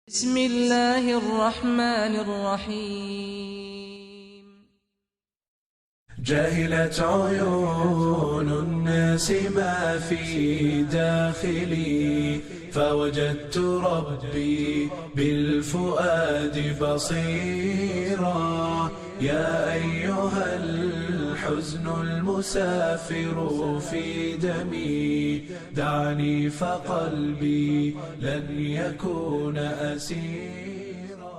بسم الله الرحمن الرحيم. جهلت عيون الناس ما في داخلي، فوجدت ربي بالفؤاد بصيرا. يا أيها الحزن المسافر في دمي، دعني فقلبي لن يكون أسيرا.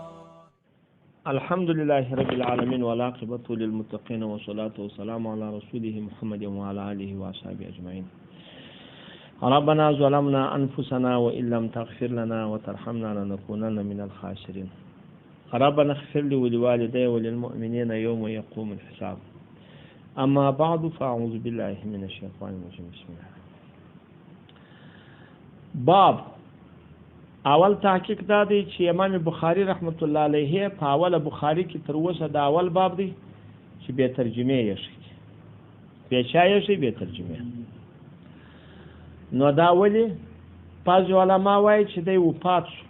الحمد لله رب العالمين والعاقبة للمتقين والصلاة والسلام على رسوله محمد وعلى آله وأصحابه أجمعين. ربنا ظلمنا أنفسنا وإن لم تغفر لنا وترحمنا لنكونن من الخاسرين. ربنا اغفر لي ولوالدي وللمؤمنين يوم يقوم الحساب. أما بعد فأعوذ بالله من الشيطان الرجيم. بسم الله. باب اول تحقیق دا دی چې امام بخاری رحمت الله علیه په اوله بخاری کې تر اوسه دا اول باب دی چې به ترجمه یې شي، به شایع شي، به ترجمه. نو دا ولی بعض علما وایي چې دی وفات شو،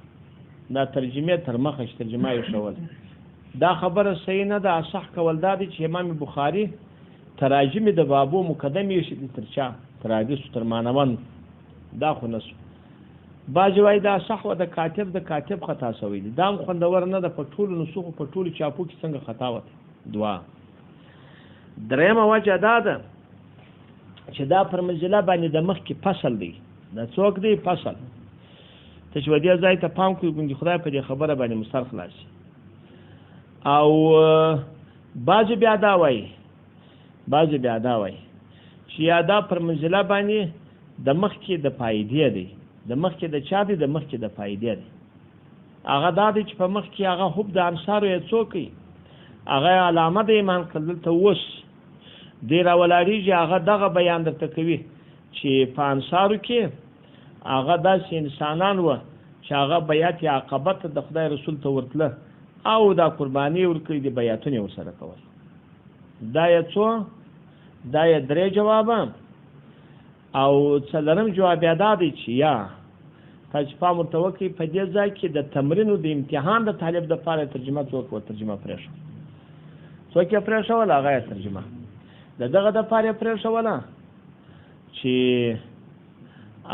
دا ترجمه تر مخه ترجمه یې شول. دا خبره صحیح نه ده. اصح کول دا دی چې امام بخاری تراجم د بابو مقدم یې شي تر چا تر حدیث تر مانون. دا خو نسو باجی وای دا صح و د کاتب خطا شوی دی. دا خوندور نه ده. په ټولو نسخو په ټولو چاپو کې څنګه خطا وته. دوا درېمه وجه دا ده چې دا پر منزله باندې د مخ کې فصل دی. دا څوک دی فصل ته چې ودی ځای ته پام کوي ګوندې خدای په دې خبره باندې مستر خلاص. او باجی بیا دا وای چې یا دا پر منزله باندې د مخ کې د فائدې دی، د مخ کې د چا دی، د مخ کې د فائدې دی. هغه دا دی چې په مخ کې هغه حب د انصارو یې څوک هغه علامه د ایمان کړل ته اوس دی راولاړېږي. هغه دغه بیان درته کوي چې په انصارو کې هغه داسې انسانان وه چې هغه بیعت عقبه ته د خدای رسول ته ورتله او دا قرباني ورکړي دي، بیعتونه یې ورسره کول. دا یې څو دا یې درې جوابه. او څلورم جواب دا دی چې یا تاسو پام ورته وکړئ په دې ځای کې د تمرین او د امتحان د طالب د لپاره ترجمه څوک ترجمه پرېښو، څوک یې پرېښوله هغه یې ترجمه د دغه د لپاره پرېښوله چې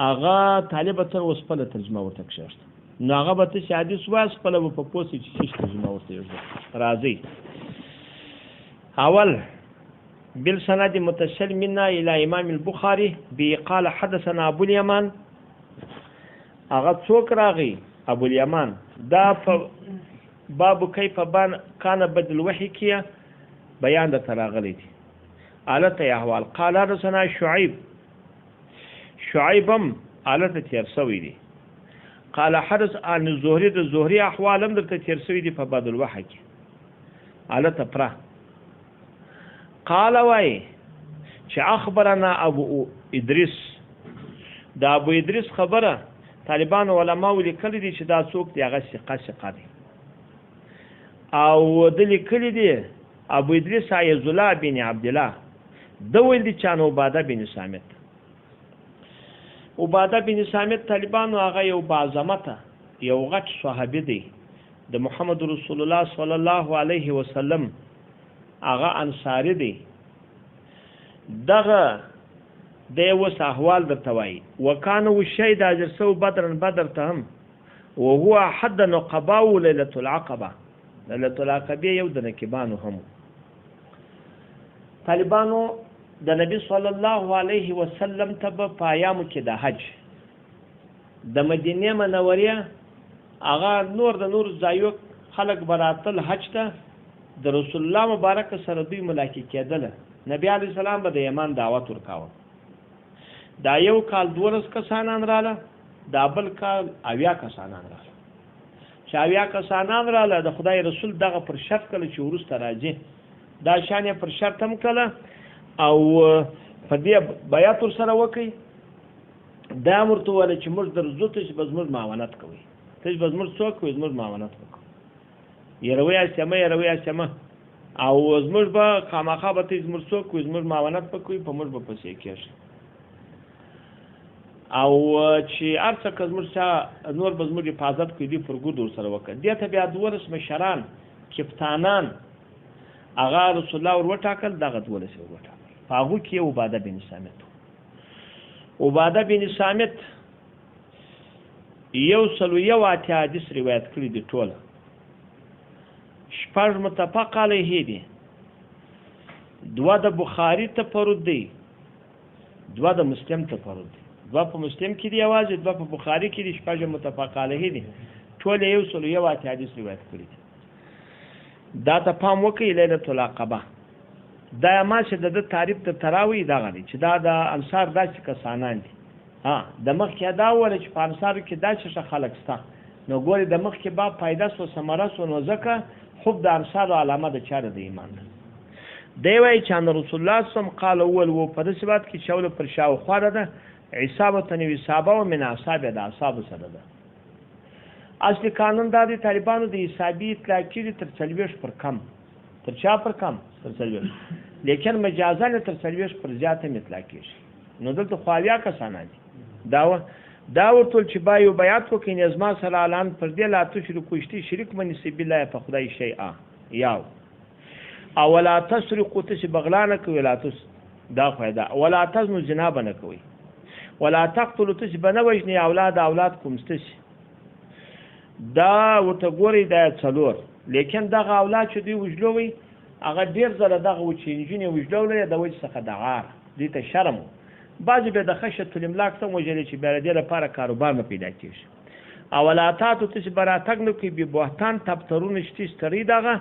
هغه طالب تر اوس خپله ترجمه ورته کښېږده. نو هغه به ته چې حدیث وایي خپله به په پوه شي چې څه ترجمه ورته یوږده. راځئ اول بالسند متصل منا الى امام البخاري بقال حدثنا ابو اليمان. هغه څوک راغی؟ ابو اليمان. دا په باب کیف کان بدل وحی کې بیان د تراغلی دي حالت احوال. قال حدثنا شعيبم حالت تیر سوی دي. قال حدث عن الزهري د زهري احوالم د تیر سوی دي په بدل وحی کې حالت پره. قال وای چې اخبرنا ابو ادریس. دا ابو ادریس خبره طالبان علماء لیکلي دي چې دا څوک دی، هغه ثقه دی. او د لیکلي دي ابو ادریس عیض الله بن عبد الله د ویل دي چې عباده بن صامت. عباده بن صامت طالبانو هغه یو باعظمته یو غټ صحابي دی د محمد رسول الله صلی الله علیه وسلم. هغه انصاری دی. دغه د اوس احوال درته وایي. وکانه وشهید اجر سو بدر ته هم وهو حد نقباو ليله العقبه. ليله العقبه یو د نقبانو هم. طالبانو د نبی صلی الله علیه وسلم ته په ایامو کې د حج د مدینه منورې هغه نور ځایو خلک براتل حج ته د رسول الله مبارک سره دوی ملاقات کېدل. نبی علیه السلام به د یمن دعوت ورکاوه. دا یو کال 12 کسانان رااله، دا بل کال 80 کسانان رااله. چې 80 کسانان رااله د خدای رسول دغه پر شرط کله چې وروسته راځي دا شان یې پر شرط هم کله او په دې بیعت ورسره وکړي. دا ورته وویل چې موږ درځو ته چې به زموږ معاونت کوئ، ته چې به زموږ څوک کوئ زموږ معاونت وکړو. یروي اسمه او زموږ به خامخا به ته زموږ څوک کوي، زموږ معاونت به کوي، په موږ به پسې کېږي. او چې هر څه که زموږ چا نور به زموږ حفاظت کوي دوی پرګود ورسره وکړه. دې ته بیا 12 مشران کپتانان هغه رسول الله ور وټاکل، دغه 12 ور وټاکل. په هغو کې عباده بن صامت. عباده بن صامت 101 حدیث روایت کړي دي ټوله. 6 متفق علیه دي، 2 د بخاري تفرد دي، 2 د مسلم تفرد دي. 2 په مسلم کې دي یوازې، 2 په بخاري کې دي، 6 متفق علیه دي. ټول 101 حدیث روایت کړي دي. دا ته پام وکړئ لیلة العقبه. دا ما چې د تعریف ته تراوی دغه دی چې دا د انصار داسې کسانان دي. د مخکې دا وله چې په انصارو کې داسې خلک شته، نو ګورې د مخکې با پیدا سو ثمره سو، نو ځکه خوب د انصارو علامه د چاره د ایمان ده. دی وایي چې ان رسول الله صم قال اول و په داسې بات کې شاول پر شاوخوا ده عصابه وصابه و من اعصاب د اعصاب سره ده. اصلي قانون دا دی طالبانو د حسابي اطلاع کړي تر 40 پر کم، تر چا پر کم؟ تر 40. لیکن مجازا تر 40 پر زیاته اطلاع کېږي. نو دلته خواویا کسانه دي. دا ورته چې با یو بیعت وکړي نظما سره اعلان پر دې لا تشرکو اشتي شریک منی سی بالله په خدای شیئا یاو او ولا تسرقوا تش بغلانه کوي، لا تس دا فائدہ ولا تزنوا جناب نه کوي، ولا تقتلوا تش بنوجني اولاد کوم ستش. دا ورته ګوري دا څلور. لیکن دغه اولاد چې دوی وجلوي هغه ډیر زله دغه و چې انجینې وجلول د وجه څخه د غار دې ته شرم. بعضې به د خشیة الاملاک ته وجلې چې بیا د دې لپاره کاروبار نه پیدا کېږي. اولاتاتو ته چې به راتګ نه کوي بهتان تبترون شتي ستري دغه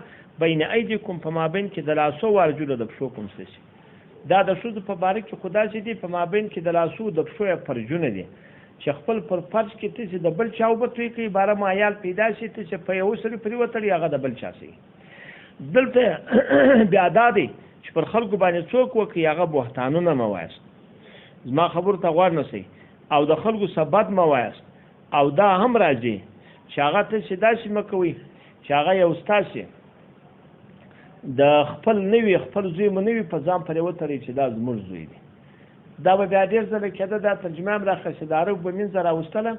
بین ایدیکم په مابین کې د لاسو و ارجلو د پښو کوم ستاسي. دا د ښځو په باره کې خو داسې دي په مابین کې د لاسو د پښو یې فرجونه دي چې خپل پر فرض کې ته چې د بل چا اوبه توی کوي باره مایال پیدا شي ته چې په یو سړي پرې وتړي هغه د بل چا شي. دلته بیا دا دی چې پر خلکو باندې څوک وکړي هغه بهتانونه مه وایاست، زما خبرو ته غوږ نه سئ، او د خلکو څه بد مه وایاست. او دا هم راځي چې هغه ته چې داسې مه کوئ چې هغه یو ستاسې د خپل نوي خپل زوی مو نوي په ځان پرې وتړئ چې دا زموږ زوی دی. دا به بیا ډېر ځله کېده، دا ترجمه هم راخښه د عرب به منځه راوستله،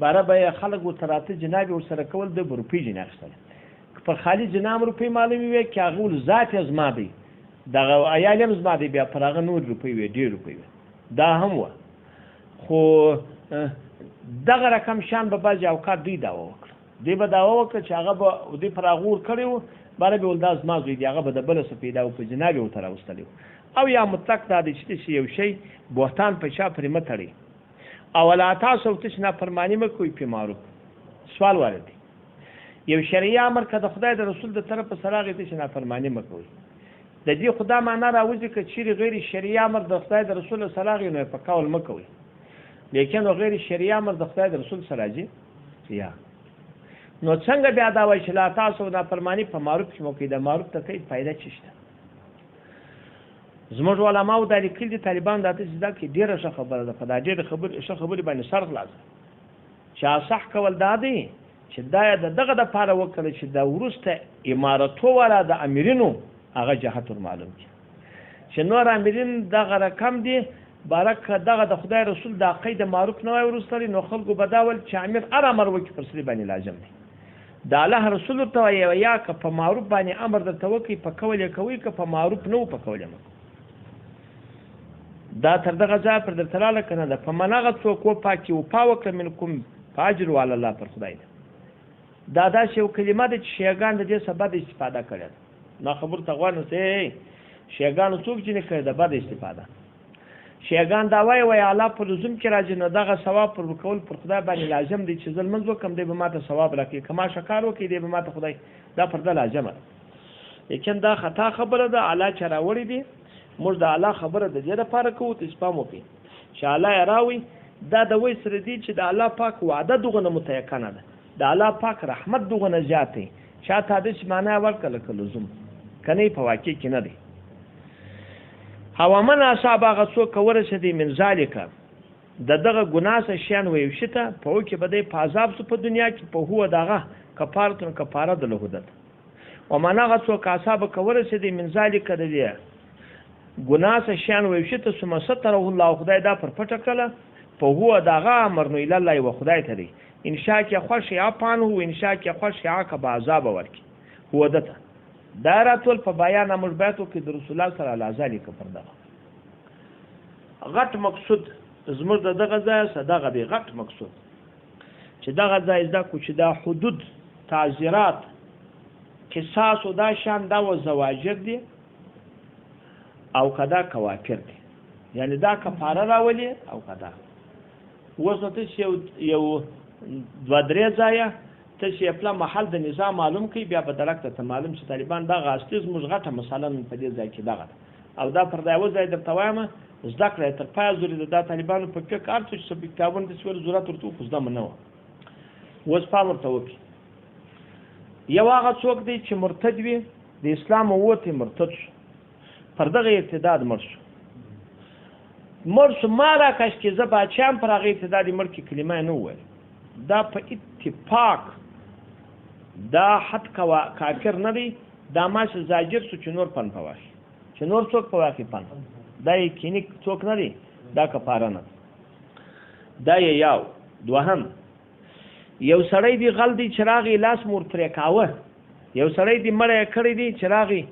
باره به یې خلک ورته راته جناب یې ورسره کول، د به روپۍ جنې اخیستله. که پر خالي جنام روپۍ معلومې وې که هغه ول ذات یې زما دی، دغه عیال هم زما دی، بیا پر هغه نور روپۍ وې، ډېر روپۍ وې. دا هم وه. خو دغه رقم شان به بعضې اوقات دوی دعوه وکړه. دوی به دعوه وکړه چې هغه به دوی پر هغه ور کړی وو، باره به ول دا زما زوی دی، هغه به د بله څه پیدا و په جناب یې ورته راوستلی و. او یا مطلق دا دی چې یو شی بهتان په چا پرې مه تړئ. او ولا تاسو تش نافرماني مه کوئ په معروف. سوال وارد دی. یو شرعي امر که د خدای د رسول د طرفه سره راغی تش نافرماني مه کوئ. د دې خدا معنا راوځي که چیرې غیر شرعي امر د خدای د رسول سره راغی نو په قول مه کوئ. لیکن غیر شرعي امر د خدای د رسول سره راځي یا نو څنګه بیا دا وایي چې لا تاسو نافرماني په معروف کې مو کوئ. د معروف ته کوي فایده څه شته؟ زموږ علماو دا لیکلي دي طالبان دا ته چې دا کې ډېره ښه خبره ده، په دا ډېرې ښه خبرې باندې سر خلاص چې اصح کول دا دی چې دا یې د دغه دپاره وکړه چې د وروسته امارتو والا د امیرینو هغه جهت ورمعلوم کړي چې نور امیرین دغه رقم دي، بارک دغه د خدای رسول د عقید معروف نه وای وروستلی، نو خلکو به دا ول چې امیر هر امر وکړي پر سړي باندې لازم دی. د الله رسول ورته وایي یا که په معروف باندې امر درته وکړي په قول یې کوئ، که په معروف نه و په قول یې مه کوئ. دا تر دغه ځای پر درته راله که نه ده. په من هغه څوک وپاکي وپا وکړه منکم فاجر علی الله پر خدای ده. دا داسې یو کلمه ده چې شیګان د دې څخه بد استفاده کړې ده. ما خبرو ته غوږ نیسئ، شیګانو څوک ځینې کړې ده بد استفاده. شیګان دا وایي الله په لزوم کې راځي، نو دغه ثواب پر ورکول پر خدای باندې لازم دی چې زه لمونځ وکړم دی به ما ته ثواب راکړي، که ما شکار وکړي دی به ما ته خدای دا پر ده لازمه ده. لیکن دا خطا خبره ده، الله چې راوړي دي موږ د الله خبره د دې لپاره کوو ته اسپام وکړي چې الله یې راوي. دا د وایي سره دی چې د الله پاک وعده دغونه متیقنه ده، د الله پاک رحمت دغونه زیات دی. چاته د چې معنا ورکړه لکه لزوم که نه په واقع کې نه دی. او من اصحاب هغه څوک ورسېدی من ذالکه د دغه ګناه څه شیان ویوشي ته په هغو کې به دی په عذاب سو په دنیا کې په هو دغه کفارتون کفاره د لهودت. ومن هغه څوک اصحاب که ورسېدی من ذالکه د دې ګناه څه شیان ویوشي ته ثم ستره الله خدای دا پر پټه کړله فهو دغه امر نو الی الله و خدای ته دی انشاء کې خوش یا پان هو انشاء کې خوش یا کا عذاب ورکی هو دته دا راتول په بیان مشبهتو کې د رسول الله صلی الله علیه وسلم پر دغه غټ مقصود زموږ دغه ځای صدقه دی غټ مقصود چې دغه ځای زده کو چې دا حدود تعزیرات قصاص او دا شان دا و زواجر دی او کدا کوافر دی یعنی دا کفاره راولي او کدا وسته یو دو درې ځای ته چې خپل محل د نظام معلوم کی بیا په درک ته معلوم چې طالبان دا غاستیز مزغټه مثلا په دې ځای کې دغه او دا پر دا وځای د توایم زده کړې تر پای زوري د طالبانو په کې کار څه چې کتابونه د سوال ضرورت ورته خو ځم نه و وس پام ورته وکي یو هغه څوک دی چې مرتد وي د اسلام وته مرتد شو پر دغه ارتداد مرشو مارا کاش کې زه باچام پر هغه ارتداد مړ کې کلمه نه وویل دا په اتفاق دا حد کافر نه دی دا ماش زاجر سو چې نور پن پواخي چې نور څوک پواخي پن دا یقیني څوک نه دی دا کفاره نه دا یو دوهم یو سړی دی غل دی چراغي لاس مور پرې کاوه یو سړی دی مړی کړی دی چراغي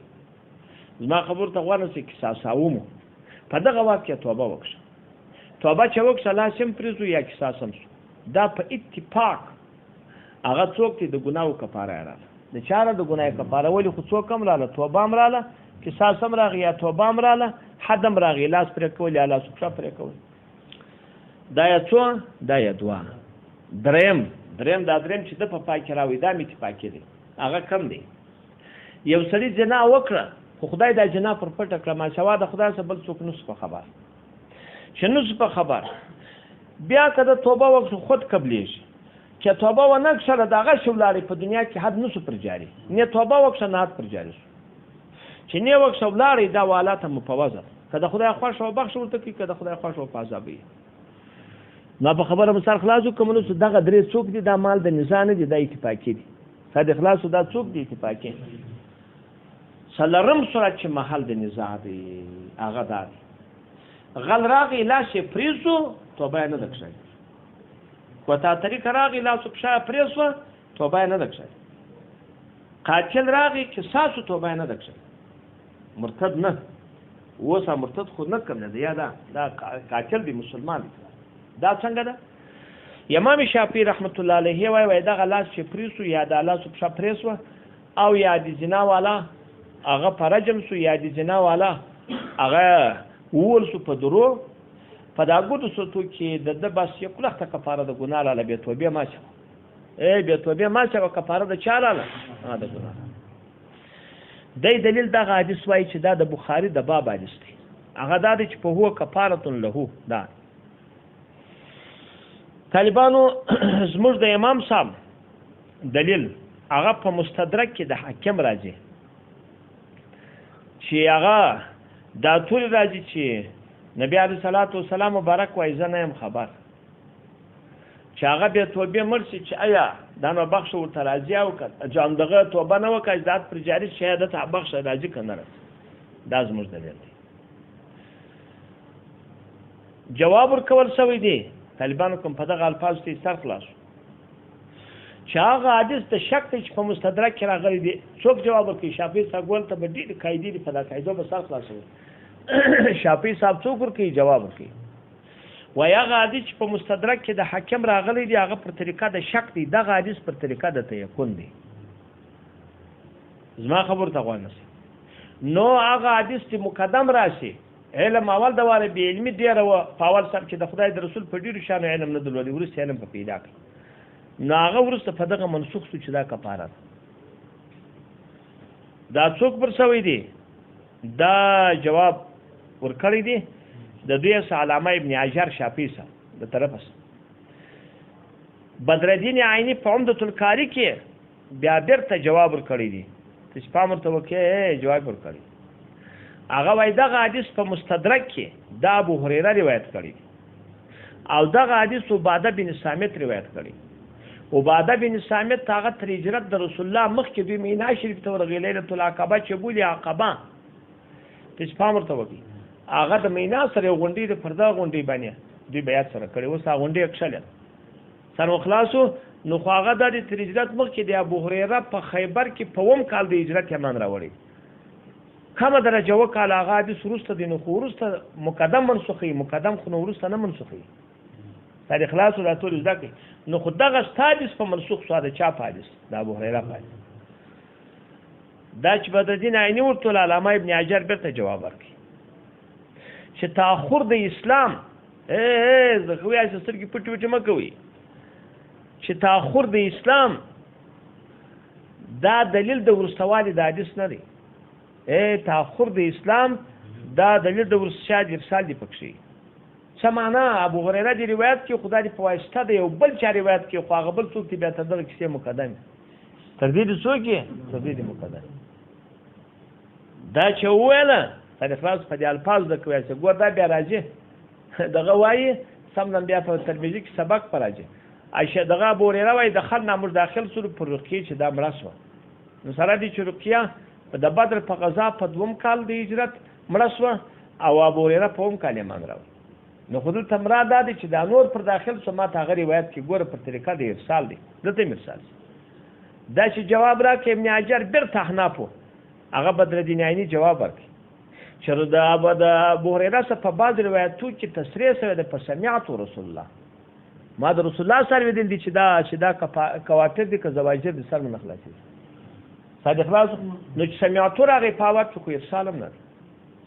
زما خبر ته غواړم چې قصاصاومو په دغه وخت کې توبه وکړه توبه چې وکړه لاسم پرېزو یا قصاصم شو دا په اتفاق هغه څوک چې د ګناو کفاره رااله د چاره د ګناه کفاره ولې خو څوک هم رااله توبه هم رااله قصاص هم راغی یا توبه هم رااله حد هم راغی لاس پرې کول یا لاس پرې کول دا یا څو دا یا دوه دریم چې د په پای کې راوي دا مې اتفاقي دی هغه کم دی یو سړي جنا وکړه خو خدای دا جنا پر پټه کړه ما شوا د خدای سره بل څوک نس په خبر چې نس په خبر بیا کده توبه وکړه خود قبلېږي چې توبه و نه کړه دغه شولاري په دنیا کې حد نس پر جاری نه توبه وکړه نه حد پر جاری چې نه وکړه شولاري دا والات مفوضه کده خدای خوښ او بخښ ورته کې کده خدای خوښ او پازابي ما په خبره مثال خلاصو کوم نو دغه درې څوک دي دا مال د نزان دي د اتفاقی دي صد خلاصو دا څوک دي اتفاقی سلرم سره چې محل د نزاع دی هغه دا غل راغی لاشه پریزو توبه نه دکشای کوتا طریق راغی لاسو پښه پریزو توبه نه دکشای قاتل راغی چې ساسو توبه نه دکشای مرتد نه وسه مرتد خو نه کوم نه یا دا قاتل دی مسلمان دی دا څنګه ده امام شافعي رحمت الله علیه وای دا غلاس چې پریسو یا د الله سب شپریسو او یا د زنا والا هغه پرجم سو یا د زنا والا هغه ول سو په درو په دا ګوتو سو تو کې د بس یو کله ته کفاره د ګناه لاله به توبه ما شه به توبه ما شه کفاره د چالاله دا ګناه دای دلیل دا حدیث وای چې دا د بخاری د باب حدیث دی هغه دا چې په هو کفاره له دا طالبانو زموږ د امام صاحب دلیل هغه په مستدرک کې د حاکم راځي چې هغه دا ټول راځي چې نبی علیه الصلاۃ والسلام مبارک وایي زه نه یم خبر چې هغه به توبه مرسي چې آیا دا نو بخښ ورته راځي او جام دغه توبه نه وکړي ذات پر جاری شهادت بخښ راځي کنه دا زموږ دلیل دی جواب ورکول شوی دی طالبانو کوم په دغه الفاظ ته سر خلاص چې هغه حدیث د شک چې په مستدرک کې راغلی دی څوک جواب ورکړي شافعي صاحب ول ته به ډېر قاعده په دا قاعده به سر خلاصوي شافعي صاحب څوک ورکړي جواب ورکړي وای هغه حدیث په مستدرک کې د حاکم راغلی دی هغه پر طریقه د شک دی دغه حدیث پر طریقه د تیقن دی زما خبر ته غواړم نو هغه حدیث چې مقدم راشي علم اول د واره به علمي ډیره و پاول سره چې د خدای د رسول په ډیرو شان علم نه درلودي ورسته علم په پیدا کړ نو هغه ورسته په دغه منسوخ شو چې دا کفاره دا څوک پر سوي دي دا جواب ورکړی دی د دوی علامه ابن حجر شافعي صاحب د طرفه بدرالدین عینی په عمدة القاری کې بیا بیرته جواب ورکړی دی چې پام ورته وکړي جواب ورکړی هغه وای دغه حدیث په مستدرک کې دا ابو هريره روایت کړی او دغه حدیث عباده بن صامت روایت کړی عباده بن صامت هغه تر هجرت د رسول الله مخکې دوی مینا شریف ته ورغی لیلۃ العقبه چې بولی عقبه چې پام ورته وکړي هغه د مینا سره غونډې د پردا غونډې باندې دوی بیعت سره کړی اوس هغه غونډې اکشلې سره خلاصو نو خو هغه د تر هجرت مخکې د ابو هريره په خیبر کې په اوم کال د هجرت ایمان راوړی کومه درجه وکاله هغه حدیث وروسته دی نو خو وروسته مقدم منسوخي مقدم خو نو وروسته نه منسوخي تاریخ خلاصو دا ټول زده کړي نو خو دغه حدیث په منسوخ شو د چا په حدیث د ابو هريره په حدیث دا چې بدرالدین عیني ورته علامه ابن حجر بیرته جواب ورکړي چې تاخر د اسلام زه خو یې سترګې پټې مه کوئ چې تاخر د اسلام دا دلیل د ورستوالي د حدیث نه دی تاخر د اسلام دا دلیل د ورستشاد ارسال دی پکښې څه معنا ابو هريره دی روایت کې خدای په واسطه د یو بل چا روایت کې خو هغه بل څوک دی بیا تر دغه کیسې مقدم تر دې څوک یې تر دې مقدم دا چې وویله د خلاص په دې الفاظ د کوي چې ګور دا بیا راځي دغه وایي سم نن بیا په تلویزیون کې سبق پر راځي عائشه دغه ابو هريره وایي دخل نامور داخل سره پر رقیه چې دا مرسو نو سره دي چې رقیه د بدر په غزا په دوم کال د هجرت مرسو او ابو هريره په اوم کال ایمان راوړ نو خود تمرا دا دي چې دا نور پر داخل سما ته غری روایت کې ګوره پر طریقه د ارسال دي دته مرسال دا چې جواب راکې ابن حجر بیرته حنافو هغه بدرالدین عیني جواب ورکړي چې دا ابو هريره څخه په بعض روایتو کې تصریح شوی د سمعت رسول الله ما د رسول الله سره ویل دي چې دا کوافر دي که زواجر دي سر نه خلاصي صادق خلاص نو چې سمعت راغی په وخت خو ارسالم نه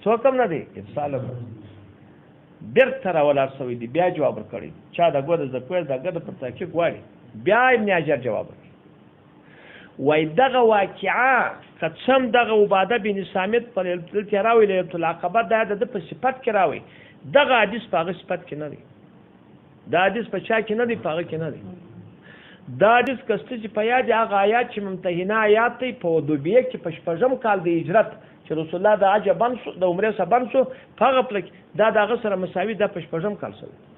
څوک هم نه دی ارسالم بیرته راولار شوی دی بیا جواب ورکړي چا دا ګوره د کوی دا ګد په تحقیق غواړي بیا ابن حجر جواب ورکړي وای دغه واقعا قسم دغه عباده بن صامت پر التراوی له العقبه د په صفت کې راوي دغه حدیث په هغه صفت کې نه دی دا حدیث په چا کې نه دی په هغه کې نه دی دا حدیث کسته چې په یاد هغه آیات چې ممتحنه آیات دی په دوبیه کې په شپږم کال د هجرت چې رسول الله د حج بن شو د عمره سره بن شو هغه پلک دا دغه سره مساوي د په شپږم کال سره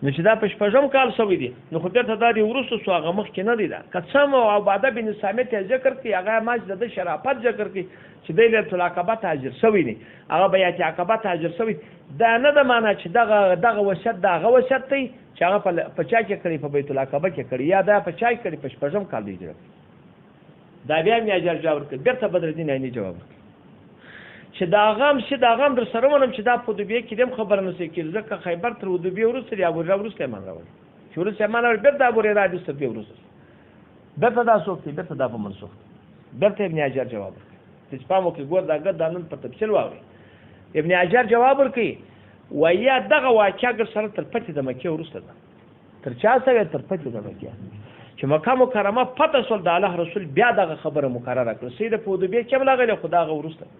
نو چې دا په شپږم کال شوی دی نو خو بیرته دا دی وروسته سو هغه مخکې نه دی دا قسم او عباده بن صامت ذکر کوي هغه ماج د شرافت ذکر کوي چې د لیلۃ العقبه تاجر شوی دی هغه بیات عقبه تاجر شوی دا نه د معنا چې دغه وصیت دغه وصیت دی چې هغه په چا کې کړی په بیت العقبه کې کړی یا دا په چا کې کړی په شپږم کال دی دا بیا مې اجر جواب کړ بیرته بدرالدین عیني جواب چې دا غم در سره ونم چې دا په دوبیه کې دم خبر نه سې کېږي ځکه خیبر تر دوبیه وروسته دی ابو هريره وروسته ایمان راوړ چې وروسته ایمان راوړ بیرته ابو هريره حدیث تر وروسته بیرته دا سوک دی بیرته دا په منسوخ بیرته ابن حجر جواب ورکړي چې پامو کې ګور دا ګد دانن په تفصیل واوري ابن حجر جواب ورکړي ویا دغه واقعه ګر سره تر پټي د مکه وروسته ده تر چا سره تر پټي د مکه چې مکه مکرمه پته سول د الله رسول بیا دغه خبره مقرره کړ سید په دوبیه کې بلغله خدای وروسته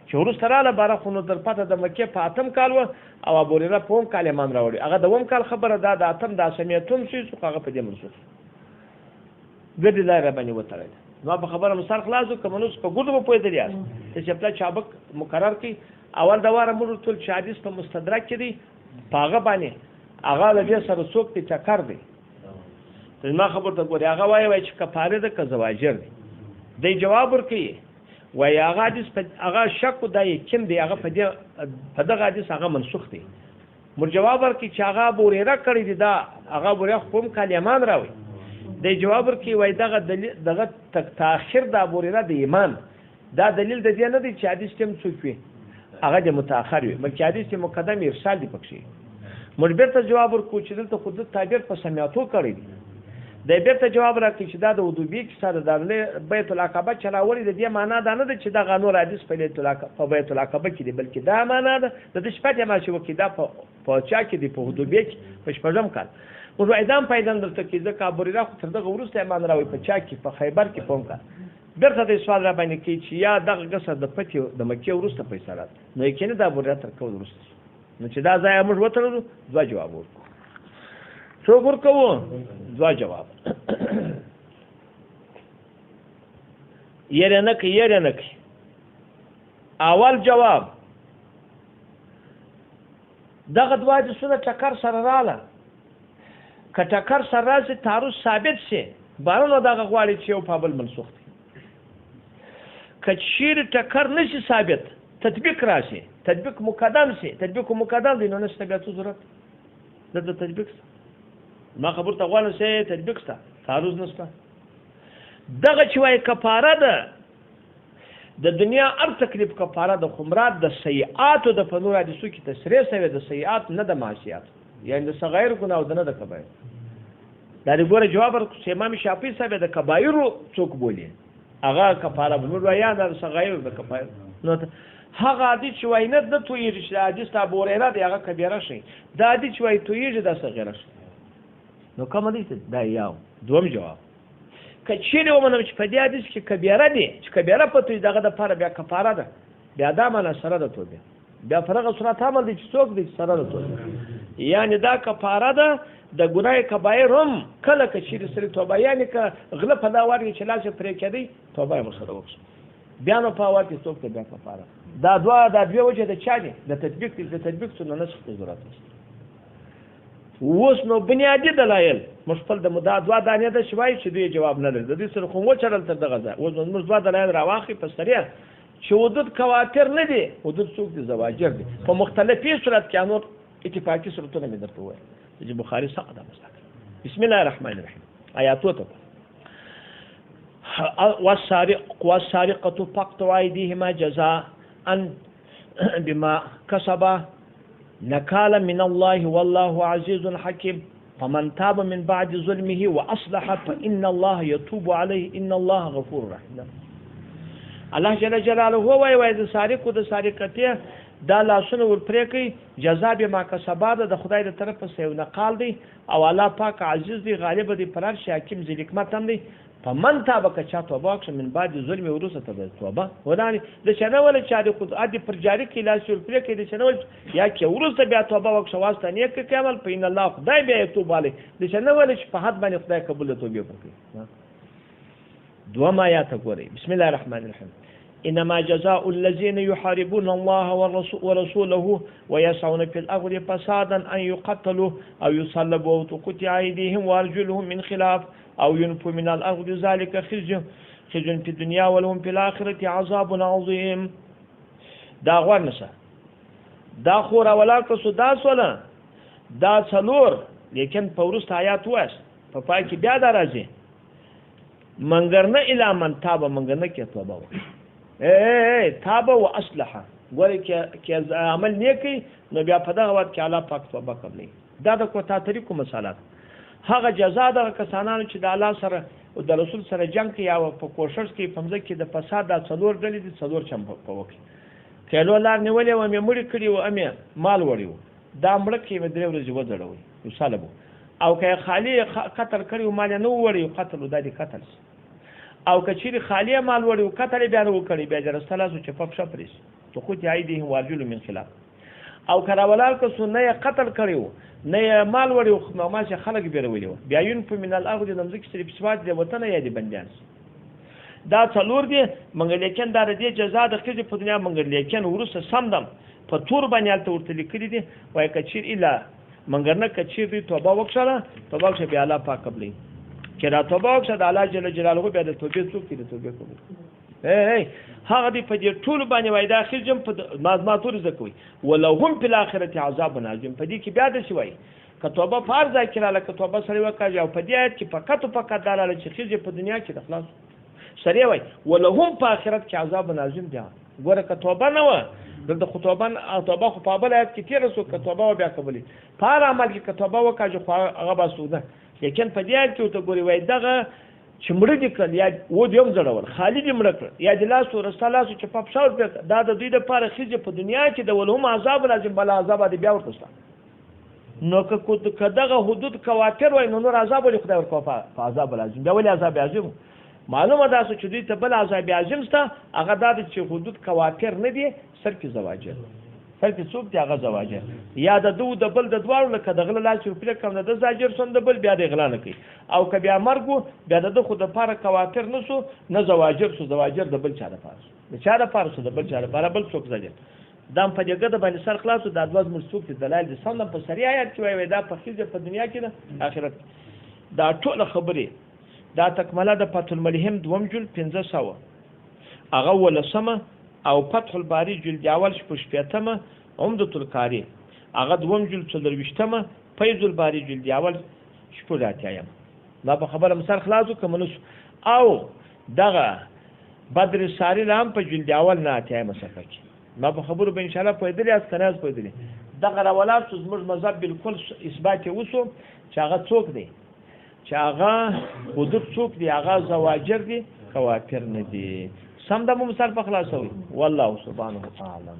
چې وروسته رااله باره خو نو در پته د مکې په اتم کال و او ابو هريره په اوم کال ایمان راوړي هغه د اوم کال خبره دا د اتم د سمیتون شي څو هغه په دې منسوخ ګډي لار باندې وتړل نو په خبره مسار خلاصو کومنوس په ګډو په پوي دی چې خپل چابک مقرر کی اول دواره موږ ټول حدیث په مستدرک کې دی پاغه باندې هغه لږه سره څوک ته چکر دی ته ما خبر ته ګوري هغه وایي چې کفاره ده که زواجر دی جواب ورکړي وای هغه حدیث هغه شک د یقین دی هغه په دغه حدیث هغه منسوخ دی مر جواب ورکړي چې هغه ابو هريره کړی دی دا هغه ابو هريره کوم کلمان راوي دی جواب ورکړي وای دغه تاخير د ابو هريره د ایمان دا دلیل د دې نه دی چې حدیث تم څوک وي هغه د متأخر وي بلکې حدیث مقدم ارسال دی پکې مر بیرته جواب ورکړي چې دلته خود تعبیر په سمعتو کړی دی د بیرته جواب راکړي چې دا د ودوبی کې سره د بیت العقبه چلاولې د دې معنا دا نه ده چې دا غنور حدیث په بیت العقبه کې دی بلکې دا معنا ده د شپته ما چې وکیدا په چا کې دی په ودوبی کې په شپږم کال موږ اعدام پیدا درته کې ځکه ابو هريره خو تر دغه وروسته ایمان راوي په چا کې په خیبر کې پوم کا بیرته د سوال را باندې کې چې یا دغه غسر د پتی د مکه وروسته پیسې رات نو یې کنه د ابو هريره تر کو وروسته نو چې دا ځای موږ وترلو ځوا جواب ورکړو څو ورکو ځوا جواب یره نه کې اول جواب دغه دوا د سره ټکر سره رااله که ټکر سره راځي تعارض ثابت شي بارونو دغه غواړي چې یو په بل منسوخ دي که چیرې ټکر نشي ثابت تطبیق راشي تطبیق مقدم شي تطبیق مقدم دی نو نشته بیا ضرورت دلته تطبیق شته ما خبر ته غواړم چې تطبیق شته تعرض نشته دغه چې وایي کفاره ده د دنیا هر تکلیف کفاره د خمرات د سیئاتو د په نور حدیثو کې تشریح شوی د سیئات نه د معصیات یعنی د صغیر ګناه او نه د کبایر دا د ګوره جواب ورکړو چې امام شافعي صاحب د کبایرو څوک بولي هغه کفاره بنور وایي د صغیر د کبایر نو هغه حدیث چې وایي نه د تویږي چې حدیث ته ابو هریره دی هغه کبیره شي دا حدیث چې وایي تویږي د صغیره شي نو کوم حدیث دا یو دوم جواب که چیرې ومنم چې په دې حدیث کې کبیره دی چې کبیره په توی دغه دپاره بیا کفاره ده بیا دا معنا سره د توبې بیا په هغه صورت عمل دی چې څوک دی سره د توبې یعنی دا کفاره ده د ګناه کبایر هم کله که چیرې سره توبه یعنی که غله په دا وار کې چې لاس پرې کېدی توبه یې ورسره وکړي بیا نو په وار کې څوک دی بیا کفاره دا دوه وجه د چا دي د تطبیق د تطبیق څخه نسخ ته ضرورت نشته اوس نو بنیادی دلایل مشکل د مدعا دوه دانې ده شوای چې دوی جواب نه لري د دې سره خو مو چرل تر دغه ځای اوس موږ دوه دلایل راواخی په سریع چې حدود کواتر نه دي حدود څوک دي زواجر دي په مختلفي صورت کې انور اتفاقی صورتونه مې درته وایي چې بخاری څخه دا مستقل بسم الله الرحمن الرحیم آیاتو ته والسارقة فاقطعوا أيديهما جزاء بما كسبا نكالا من الله والله عزيز حكيم فمن تاب من بعد ظلمه وأصلح فإن الله يتوب عليه إن الله غفور رحيم الله جل جلاله هو وای د سارق او د سارقته دا لاسونه ورپرې کوي جزا به ما کسبا د خدای د طرفه سیو نقال دی او الله پاک عزیز دی غالب دی پرار حکیم ذی حکمت هم دی فمن تاب کچا توبه وکړه من بعد ظلم ورسه ته توبه وداني د چنه ول چا د خود ادي پر جاری کې لاس ورپرې کوي د چنه ول یا کې ورسه بیا توبه وکړه واسطه نیک کمل په ان الله خدای بیا توبه علی د چنه ول چې په حد باندې خدای قبول توبه وکړي دوه ما یا ته ګوري بسم الله الرحمن الرحیم إنما جزاء الذين يحاربون الله ورسوله ويسعون في الأرض فسادا أن يقتلوا أو يصلبوا أو تقطع أيديهم وأرجلهم من خلاف أو ينفوا من الأرض ذلك خزي في الدنيا ولهم في الآخرة عذاب عظيم دا غورنسا دا خورا ولا کسو دا سولا دا څلور لیکن پورست آیات واس په پای کې بیا دا راځي منګرنه اله من تاب منګرنه کې توبه تابه و اصلحه ګورې کې عمل نیکی نو بیا په دغه وخت کې الله پاک توبه قبلوي دا د کوتا طریقو مثالات هغه جزا د کسانانو چې د الله سره او د رسول سره جنگ کوي او په کوشش کې په مزه کې د فساد د څلور ډلې دي څلور چم په وکي کله لار نیولې و مې مړی کړی و امه مال وړیو دا مړ کې مې درې ورځې وځړوي وسالبو او که خالی قتل کړی و مال نه وړیو قتل د دې قتل او کچیر خالی مال وړي کتل بیان وکړي بیا درستله چې په پښه پریس تو خو ته ایدي ورجل من خلاف او کراولال که سنه قتل کړیو نه مال وړي خو ما چې خلک بیرولې بیا یون په من الارض د مزک سری بسواد دی وطن یا دی بندیان دا څلور دی منګ لیکن دا د جزا د خځې په دنیا منګ لیکن ورسه سمدم په تور باندې ته ورته لیکلي دي وای کچیر اله منګرنه کچیر دی توبه وکړه توبه چې بیا الله پاک قبلې کله توبه وکړه د الله جل جلاله بیا د توبې څوک دی توبې کوي هغه دی په دې ټول باندې وای دا اخر جم په مازماتور زکوي ولو هم په الاخرت عذاب نازم په دې کې بیا د شوي که توبه فرض کړه لکه توبه سره وکړي او په دې آیت کې فقط دلاله چې خځه په دنیا کې د خلاص سره وای ولو هم په آخرت کې عذاب نازم دی ګوره که توبه نه و د توبه خو په بل آیت کې تیر سو که توبه بیا قبلې په عمل کې که توبه وکړي خو هغه باسوده لیکن په دې آیت کې ته ګوري وای دغه چې مړ دي کړل یا و دې هم زړول خالد مړ کړ یا د لاس ورساله چې په پښاور په دا د دوی لپاره خځه په دنیا کې د ولهم عذاب لازم بل عذاب دی بیا ورته نو که دغه حدود کواتر وای نو نور عذاب ولې خدای ورکو په عذاب لازم بیا ولې عذاب لازم معلومه ده چې دوی ته بل عذاب لازم سته هغه د چې حدود کواتر نه دي سر کې زواجر فرق څوک دی هغه زواجر یا د دو د بل د دوارو لکه د غله لاس په کوم د زاجر سون د بل بیا د غلا نه کوي او که بیا مرګو بیا د خود لپاره کواتر نسو نه زواجر سو زواجر د بل چا لپاره د چا لپاره سو د بل چا لپاره بل څوک زاجر دام په جګه د باندې سر خلاصو د ادواز مرسوک د دلایل د سم په سری آیات کې وای دا په خځه په دنیا کې د آخرت دا ټول خبره دا تکمله د فتح الملهم دوم جل 1500 هغه ولسمه او فتح الباری جلد اول شپږمه عمدة القاری هغه دوم جلد 24مه فیض الباری جلد اول شپږ اتیایم ما په خبره مثال خلاصو کوم او دغه بدر ساری رام په جلد اول نه اتیایم صفحه کې ما په خبرو به ان شاء الله پوهېدلی از کناز پوهېدلی دغه راولات زموږ مذهب بالکل اثبات وسو چې هغه څوک دی چې هغه حدود څوک دی هغه زواجر دی کوافر نه دي سم د مو مثال په خلاصوي والله سبحانه وتعالى